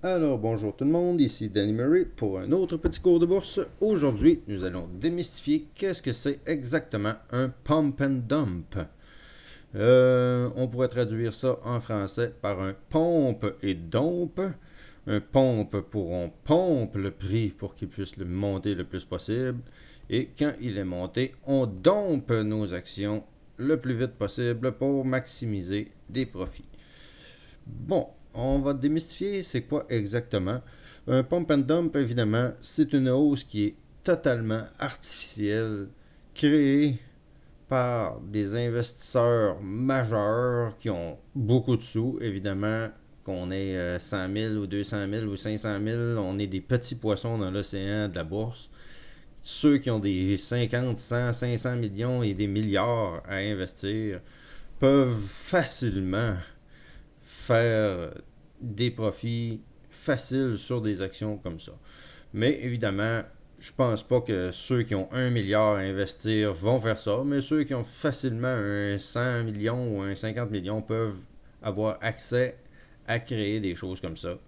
Alors bonjour tout le monde, ici Danny Murray pour un autre petit cours de bourse. Aujourd'hui, nous allons démystifier qu'est-ce que c'est exactement un pump and dump. On pourrait traduire ça en français par un pompe et dompe. Un pompe pour on pompe le prix pour qu'il puisse le monter le plus possible. Et quand il est monté, on dompe nos actions le plus vite possible pour maximiser des profits. Bon, on va démystifier c'est quoi exactement. Un pump and dump, évidemment, c'est une hausse qui est totalement artificielle, créée par des investisseurs majeurs qui ont beaucoup de sous, évidemment, qu'on ait 100 000 ou 200 000 ou 500 000, on est des petits poissons dans l'océan de la bourse. Ceux qui ont des 50, 100, 500 millions et des milliards à investir peuvent facilement faire des profits faciles sur des actions comme ça. Mais évidemment, je pense pas que ceux qui ont 1 milliard à investir vont faire ça, mais ceux qui ont facilement un 100 millions ou un 50 millions peuvent avoir accès à créer des choses comme ça.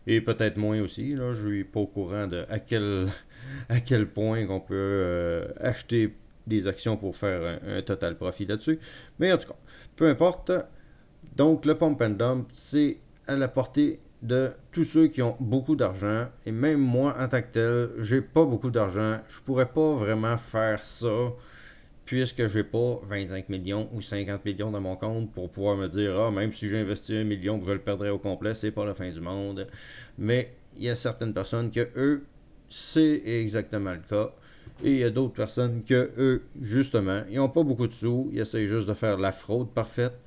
Et peut-être moins aussi, là, je suis pas au courant de à quel point qu'on peut acheter des actions pour faire un total profit là-dessus. Mais en tout cas, peu importe, donc, le pump and dump, c'est à la portée de tous ceux qui ont beaucoup d'argent. Et même moi, en tant que tel, j'ai pas beaucoup d'argent. Je pourrais pas vraiment faire ça puisque j'ai pas 25 millions ou 50 millions dans mon compte pour pouvoir me dire, ah, même si j'ai investi 1 million, je le perdrais au complet, c'est pas la fin du monde. Mais il y a certaines personnes que eux, c'est exactement le cas. Et il y a d'autres personnes que eux, justement, ils n'ont pas beaucoup de sous, ils essayent juste de faire la fraude parfaite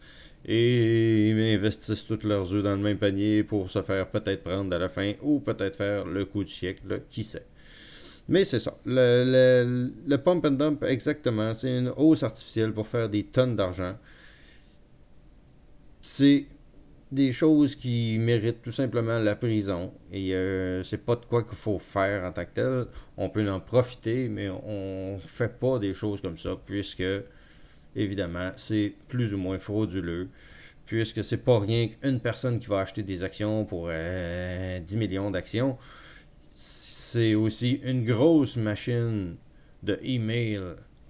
et ils investissent tous leurs œufs dans le même panier pour se faire peut-être prendre à la fin ou peut-être faire le coup du siècle, qui sait. Mais c'est ça. Le pump and dump, exactement, c'est une hausse artificielle pour faire des tonnes d'argent. C'est des choses qui méritent tout simplement la prison. Et c'est pas de quoi qu'il faut faire en tant que tel. On peut en profiter, mais on fait pas des choses comme ça, puisque, évidemment, c'est plus ou moins frauduleux. Puisque c'est pas rien qu'une personne qui va acheter des actions pour 10 millions d'actions. C'est aussi une grosse machine de email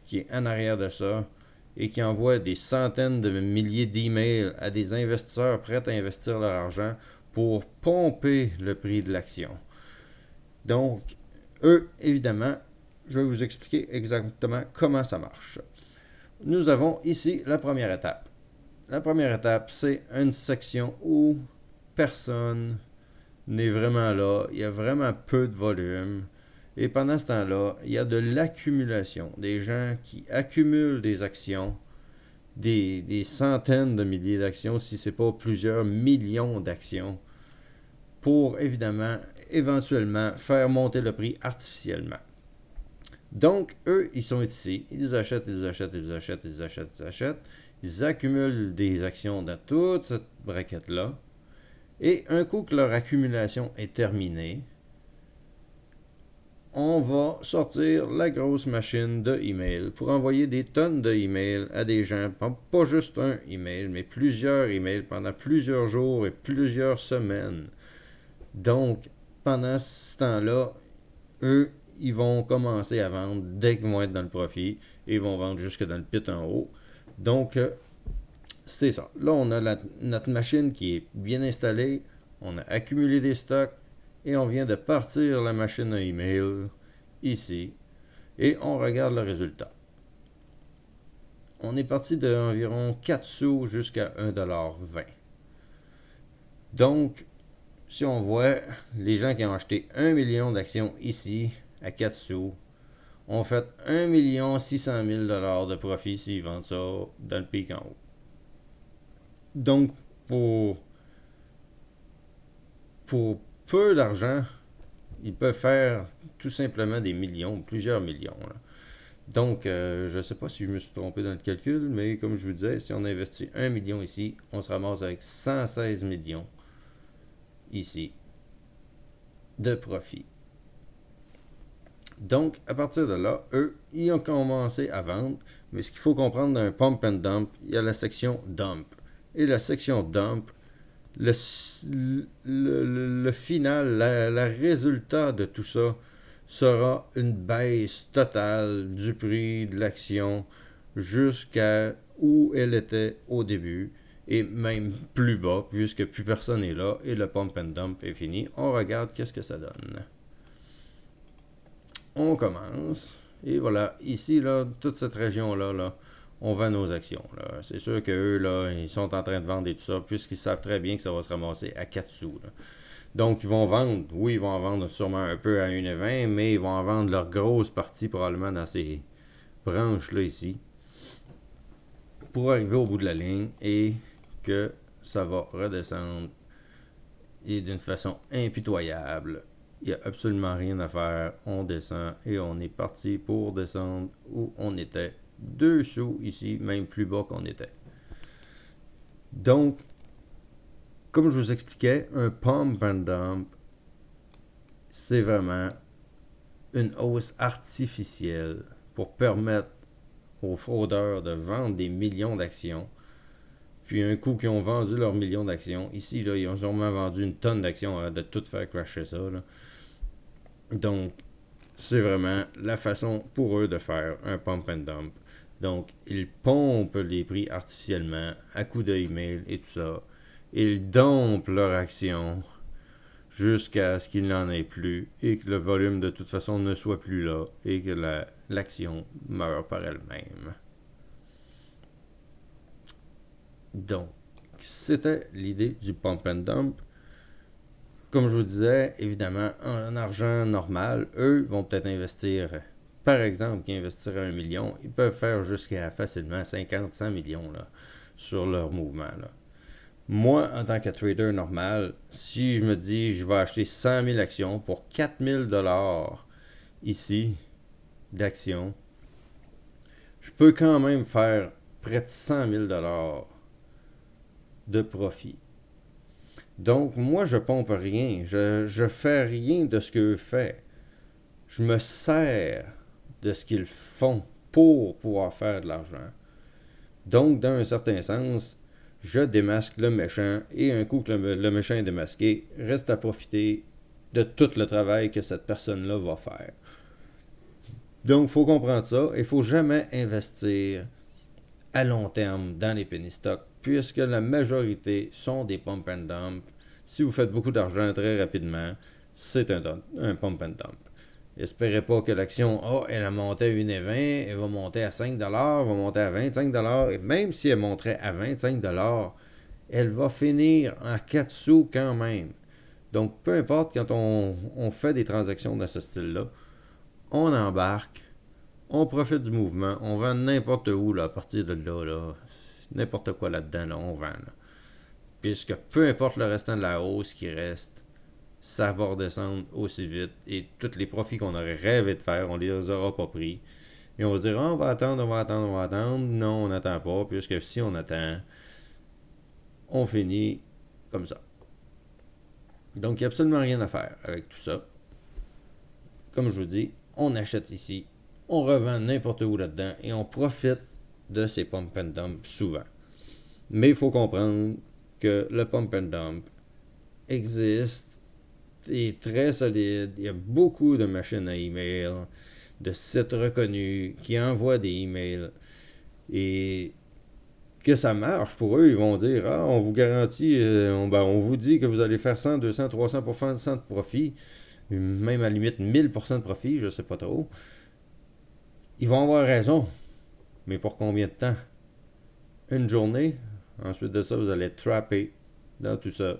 qui est en arrière de ça et qui envoie des centaines de milliers d'emails à des investisseurs prêts à investir leur argent pour pomper le prix de l'action. Donc, eux, évidemment, je vais vous expliquer exactement comment ça marche. Nous avons ici la première étape. La première étape, c'est une section où personne n'est vraiment là. Il y a vraiment peu de volume. Et pendant ce temps-là, il y a de l'accumulation. Des gens qui accumulent des actions, des centaines de milliers d'actions, si ce n'est pas plusieurs millions d'actions, pour évidemment, éventuellement, faire monter le prix artificiellement. Donc, eux, ils sont ici, ils achètent, ils achètent, ils achètent, ils achètent, ils achètent, ils accumulent des actions dans toute cette braquette-là. Et un coup que leur accumulation est terminée, on va sortir la grosse machine de email pour envoyer des tonnes de emails à des gens. Pas juste un email, mais plusieurs emails pendant plusieurs jours et plusieurs semaines. Donc, pendant ce temps-là, eux, ils vont commencer à vendre dès qu'ils vont être dans le profit et ils vont vendre jusque dans le pit en haut. Donc, c'est ça. Là, on a notre machine qui est bien installée, on a accumulé des stocks et on vient de partir la machine à email ici et on regarde le résultat. On est parti d'environ 4 sous jusqu'à 1,20$. Donc, si on voit les gens qui ont acheté 1 million d'actions ici à 4 sous, ont fait 1 600 000 $ de profit s'ils vendent ça dans le pic en haut. Donc, pour peu d'argent, ils peuvent faire tout simplement des millions, plusieurs millions. Là. Donc, je ne sais pas si je me suis trompé dans le calcul, mais comme je vous disais, si on investit 1 million ici, on se ramasse avec 116 millions ici de profit. Donc, à partir de là, eux, ils ont commencé à vendre, mais ce qu'il faut comprendre d'un pump and dump, il y a la section dump. Et la section dump, Le, le final, le résultat de tout ça sera une baisse totale du prix de l'action jusqu'à où elle était au début et même plus bas puisque plus personne n'est là et le pump and dump est fini. On regarde qu'est-ce que ça donne. On commence et voilà, ici là, toute cette région-là, là, on vend nos actions. C'est sûr qu'eux, là, ils sont en train de vendre et tout ça, puisqu'ils savent très bien que ça va se ramasser à 4 sous. Là. Donc, ils vont vendre, oui, ils vont en vendre sûrement un peu à 1,20, mais ils vont en vendre leur grosse partie probablement dans ces branches-là ici, pour arriver au bout de la ligne et que ça va redescendre et d'une façon impitoyable. Il n'y a absolument rien à faire. On descend et on est parti pour descendre où on était. 2 sous ici, même plus bas qu'on était. Donc, comme je vous expliquais, un pump and dump, c'est vraiment une hausse artificielle pour permettre aux fraudeurs de vendre des millions d'actions. Puis un coup qu'ils ont vendu leurs millions d'actions, ici, là, ils ont sûrement vendu une tonne d'actions de tout faire crasher ça. Là. Donc, c'est vraiment la façon pour eux de faire un pump and dump. Donc, ils pompent les prix artificiellement à coups d'email et tout ça. Ils dompent leurs actions jusqu'à ce qu'il n'en ait plus et que le volume de toute façon ne soit plus là et que l'action meure par elle-même. Donc, c'était l'idée du pump and dump. Comme je vous disais, évidemment, en argent normal, eux vont peut-être investir, par exemple, qui investiraient 1 million, ils peuvent faire jusqu'à facilement 50-100 millions là, sur leur mouvement. Là. Moi, en tant que trader normal, si je me dis je vais acheter 100 000 actions pour 4 000 $ ici d'actions, je peux quand même faire près de 100 000 $ de profit. Donc, moi, je pompe rien. Je fais rien de ce qu'eux font. Je me sers de ce qu'ils font pour pouvoir faire de l'argent. Donc, dans un certain sens, je démasque le méchant et un coup que le méchant est démasqué, reste à profiter de tout le travail que cette personne-là va faire. Donc, il faut comprendre ça et il ne faut jamais investir à long terme dans les penny stocks puisque la majorité sont des pump and dump. Si vous faites beaucoup d'argent très rapidement, c'est un pump and dump. Espérez pas que l'action, elle a monté à 1,20, elle va monter à 5 $, va monter à 25 $, et même si elle monterait à 25 $, elle va finir en 4 sous quand même. Donc, peu importe, quand on fait des transactions de ce style-là, on embarque, on profite du mouvement, on vend n'importe où là, à partir de là, n'importe quoi là-dedans, là, on vend. Là. Puisque peu importe le restant de la hausse qui reste, ça va redescendre aussi vite et tous les profits qu'on aurait rêvé de faire, on les aura pas pris. Et on va se dire, on va attendre, on va attendre, on va attendre. Non, on n'attend pas, puisque si on attend, on finit comme ça. Donc, il n'y a absolument rien à faire avec tout ça. Comme je vous dis, on achète ici, on revend n'importe où là-dedans et on profite de ces pump and dump souvent. Mais il faut comprendre que le pump and dump existe, est très solide, il y a beaucoup de machines à email, de sites reconnus qui envoient des emails et que ça marche pour eux, ils vont dire on vous garantit, on vous dit que vous allez faire 100, 200, 300% de profit, même à la limite 1000% de profit, je sais pas trop. Ils vont avoir raison, mais pour combien de temps? Une journée. Ensuite de ça, vous allez être trappé dans tout ça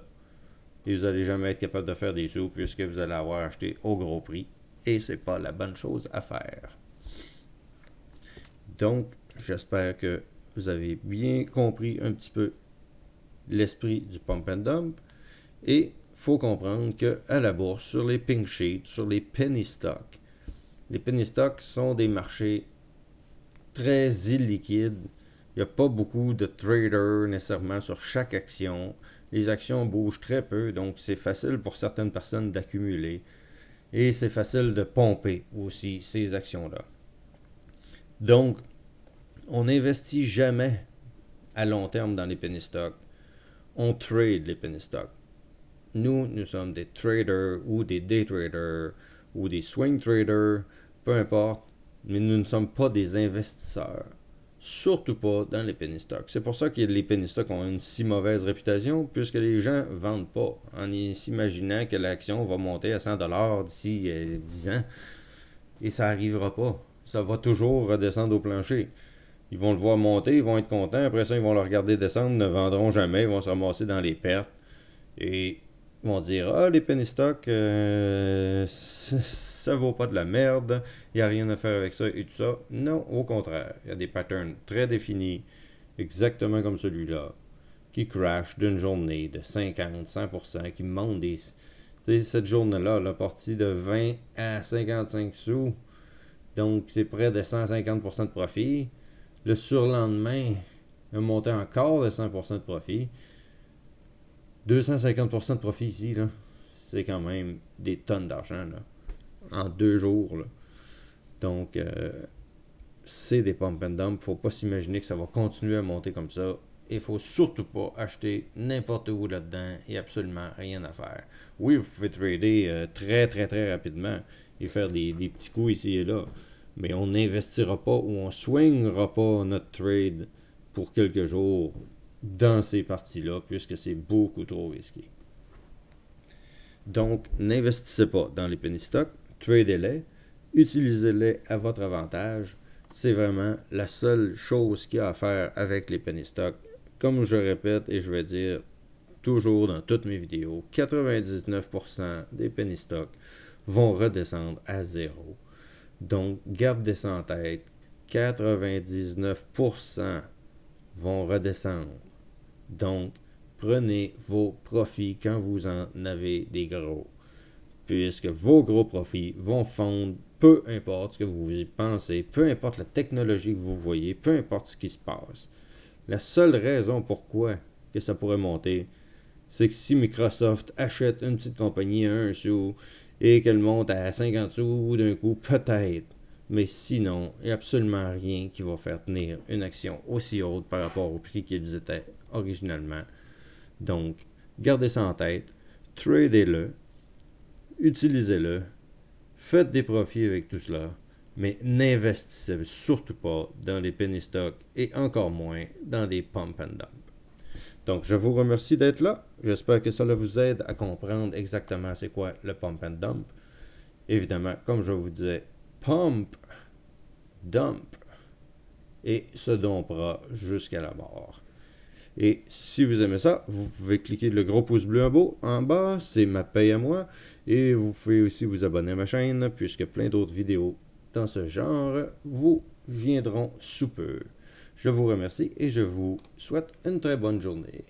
et vous n'allez jamais être capable de faire des sous puisque vous allez avoir acheté au gros prix et c'est pas la bonne chose à faire. Donc, j'espère que vous avez bien compris un petit peu l'esprit du pump and dump et faut comprendre que à la bourse, sur les pink sheets, sur les penny stocks, les penny stocks sont des marchés très illiquides. Il n'y a pas beaucoup de traders nécessairement sur chaque action. Les actions bougent très peu, donc c'est facile pour certaines personnes d'accumuler. Et c'est facile de pomper aussi ces actions-là. Donc, on n'investit jamais à long terme dans les penny stocks. on trade les penny stocks. Nous sommes des traders ou des day traders ou des swing traders, peu importe, mais nous ne sommes pas des investisseurs. Surtout pas dans les penny stocks. C'est pour ça que les penny stocks ont une si mauvaise réputation, puisque les gens ne vendent pas en s'imaginant que l'action va monter à 100$ d'ici 10 ans. Et ça n'arrivera pas. Ça va toujours redescendre au plancher. Ils vont le voir monter, ils vont être contents. Après ça, ils vont le regarder descendre, ne vendront jamais, ils vont se ramasser dans les pertes. Et ils vont dire, ah, les penny stocks, ça vaut pas de la merde, il n'y a rien à faire avec ça et tout ça. Non, au contraire, il y a des patterns très définis, exactement comme celui-là, qui crash d'une journée de 50-100%, qui montent des... Tu sais, cette journée-là, la partie de 20 à 55 sous, donc c'est près de 150% de profit. Le surlendemain, il a monté encore de 100% de profit. 250% de profit ici, là, c'est quand même des tonnes d'argent, là, en 2 jours, là. Donc, c'est des pump and dump. Faut pas s'imaginer que ça va continuer à monter comme ça. Il faut surtout pas acheter n'importe où là-dedans. Il n'y a absolument rien à faire. Oui, vous pouvez trader très, très, très rapidement et faire des petits coups ici et là. Mais on n'investira pas ou on swingera pas notre trade pour quelques jours dans ces parties-là, puisque c'est beaucoup trop risqué. Donc, n'investissez pas dans les penny stocks, tradez-les, utilisez-les à votre avantage. C'est vraiment la seule chose qu'il y a à faire avec les penny stocks. Comme je répète et je vais dire toujours dans toutes mes vidéos, 99% des penny stocks vont redescendre à zéro. Donc, gardez ça en tête, 99% vont redescendre. Donc, prenez vos profits quand vous en avez des gros, puisque vos gros profits vont fondre, peu importe ce que vous y pensez, peu importe la technologie que vous voyez, peu importe ce qui se passe. La seule raison pourquoi que ça pourrait monter, c'est que si Microsoft achète une petite compagnie à 1 sou et qu'elle monte à 50 sous d'un coup, peut-être. Mais sinon, il n'y a absolument rien qui va faire tenir une action aussi haute par rapport au prix qu'ils étaient originalement. Donc, gardez ça en tête, tradez-le, utilisez-le, faites des profits avec tout cela, mais n'investissez surtout pas dans les penny stocks et encore moins dans des pump and dump. Donc, je vous remercie d'être là. J'espère que cela vous aide à comprendre exactement c'est quoi le pump and dump. Évidemment, comme je vous disais, pump, dump, et se dompera jusqu'à la mort. Et si vous aimez ça, vous pouvez cliquer le gros pouce bleu en bas, c'est ma paye à moi. Et vous pouvez aussi vous abonner à ma chaîne, puisque plein d'autres vidéos dans ce genre vous viendront sous peu. Je vous remercie et je vous souhaite une très bonne journée.